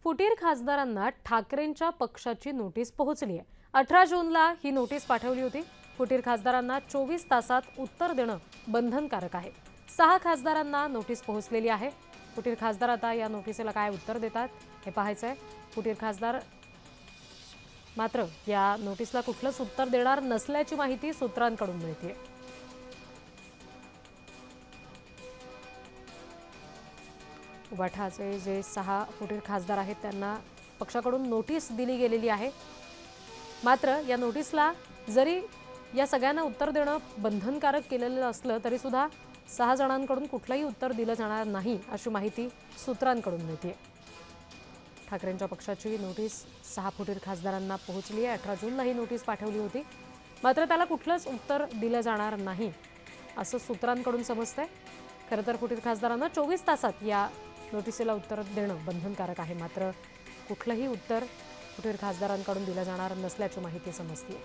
फुटीर खासदारांना ठाकरेंच्या पक्षाची नोटीस पोहोचली आहे। 18 जूनला ही नोटीस पाठवली होती। फुटीर खासदारांना 24 तासात उत्तर देणं बंधनकारक आहे। 6 खासदारांना नोटीस पोहोचलेली आहे। फुटीर खासदार आता या नोटीसीला काय उत्तर देतात हे पाहायचंय। फुटीर खासदार मात्र या नोटीसला कुठलंच उत्तर देणार नसल्याची माहिती सूत्रांकडून मिळते। उबाठाचे जे 6 फुटीर खासदार आहेत त्यांना पक्षाकडून नोटीस दिली गेलेली आहे। मात्र या नोटीसला जरी या सगळ्यांना उत्तर देणं बंधनकारक केलेलं असलं तरी सुद्धा 6 जणांकडून कुठलंही उत्तर दिलं जाणार नाही अशी माहिती सूत्रांकडून मिळते। ठाकरेंच्या पक्षाची नोटीस 6 फुटीर खासदारांना पोहोचली आहे। 18 जूनला ही नोटीस पाठवली होती। मात्र त्याला कुठलंच उत्तर दिलं जाणार नाही असं सूत्रांकडून समजतंय। खरं तर फुटीर खासदारांना 24 तासात या नोटीसीला उत्तर देणं बंधनकारक आहे। मात्र कुठलंही उत्तर फुटीर खासदारांकडून दिलं जाणार नसल्याची माहिती समजते।